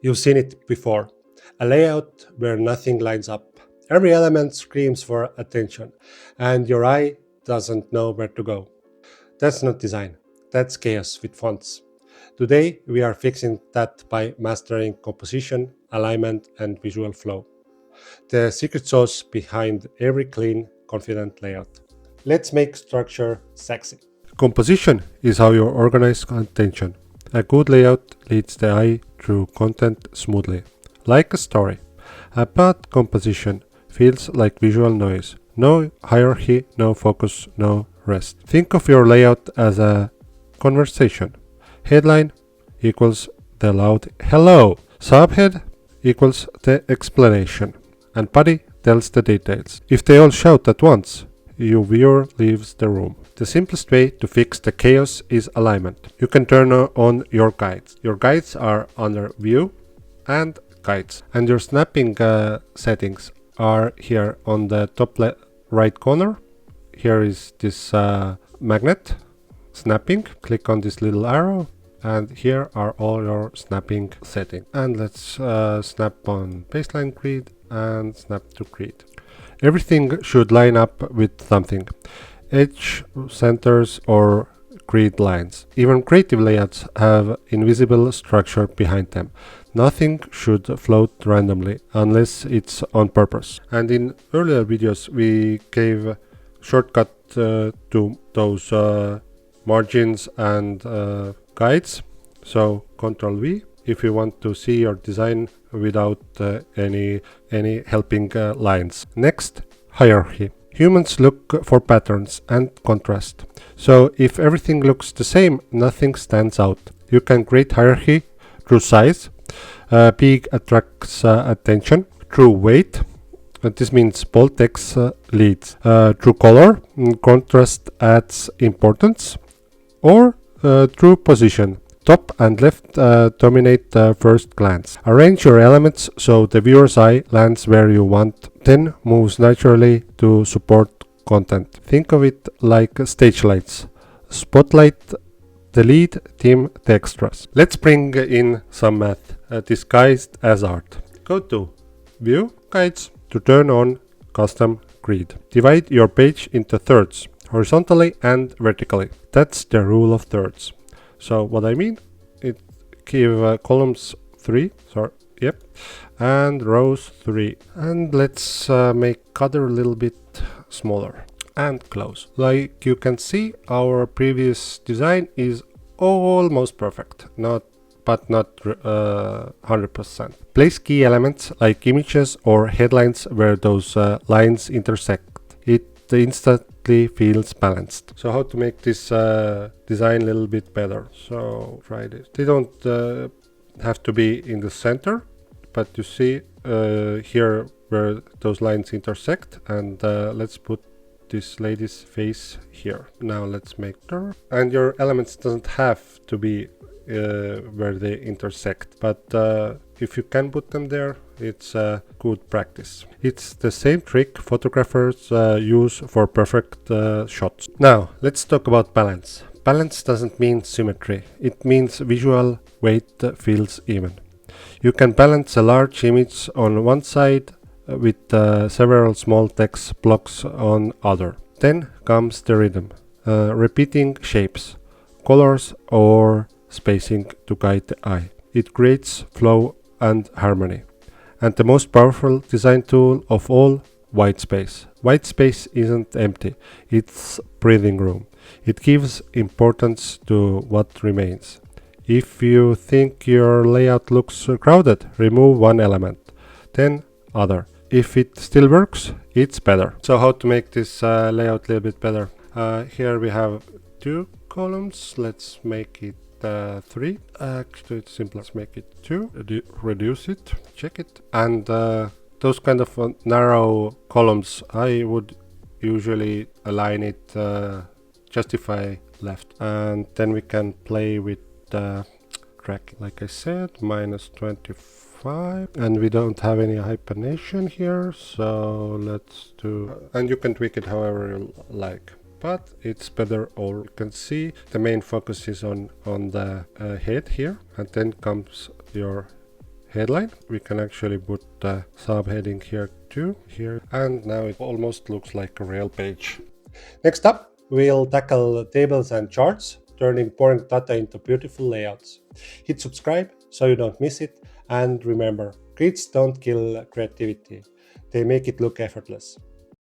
You've seen it before. A layout where nothing lines up. Every element screams for attention, and your eye doesn't know where to go. That's not design, that's chaos with fonts. Today, we are fixing that by mastering composition, alignment, and visual flow. The secret sauce behind every clean, confident layout. Let's make structure sexy. Composition is how you organize attention. A good layout leads the eye through content smoothly, like a story. A bad composition feels like visual noise. No hierarchy, no focus, no rest. Think of your layout as a conversation. Headline equals the loud hello. Subhead equals the explanation. And body tells the details. If they all shout at once, your viewer leaves the room. The simplest way to fix the chaos is alignment. You can turn on your guides. Your guides are under View and Guides. And your snapping settings are here on the top right corner. Here is this magnet snapping. Click on this little arrow. And here are all your snapping settings. And let's snap on baseline grid and snap to grid. Everything should line up with something. Edge, centers, or grid lines. Even creative layouts have invisible structure behind them. Nothing should float randomly unless it's on purpose. And in earlier videos we gave shortcut to those margins and guides. So Ctrl V if you want to see your design without any helping lines. Next, hierarchy. Humans look for patterns and contrast. So if everything looks the same, nothing stands out. You can create hierarchy through size. Big attracts attention. Through weight. This means bold text leads. Through color, contrast adds importance. Or through position. Top and left dominate the first glance. Arrange your elements so the viewer's eye lands where you want, then moves naturally to support content. Think of it like stage lights. Spotlight the lead, dim the extras. Let's bring in some math disguised as art. Go to View, Guides to turn on Custom Grid. Divide your page into thirds, horizontally and vertically. That's the rule of thirds. So what I mean, it give columns 3, and rows 3. And let's make color a little bit smaller and close. Like you can see, our previous design is almost perfect, but not 100%. Place key elements like images or headlines where those lines intersect. It instantly feels balanced. So how to make this design a little bit better? So try this. They don't have to be in the center, but you see here where those lines intersect, and let's put this lady's face here. Now let's make her, and your elements doesn't have to be where they intersect, but if you can put them there, it's good practice. It's the same trick photographers use for perfect shots. Now let's talk about balance. Balance doesn't mean symmetry, it means visual weight feels even. You can balance a large image on one side with several small text blocks on other. Then comes the rhythm, repeating shapes, colors or spacing to guide the eye. It creates flow and harmony. And the most powerful design tool of all, white space. White space isn't empty, it's breathing room. It gives importance to what remains. If you think your layout looks crowded, remove one element, then other. If it still works, it's better. So how to make this layout a little bit better? Here we have 2 columns. Let's make it 3. Actually, it's simple. Let's make it 2. Reduce it, check it. And those kind of narrow columns, I would usually align it justify left. And then we can play with the track. Like I said, -25. And we don't have any hyphenation here, so let's do... and you can tweak it however you like. But it's better, or you can see the main focus is on the head here, and then comes your headline. We can actually put the subheading here too, here, and now it almost looks like a real page. Next up, we'll tackle tables and charts, turning boring data into beautiful layouts. Hit subscribe so you don't miss it, and remember, grids don't kill creativity, they make it look effortless.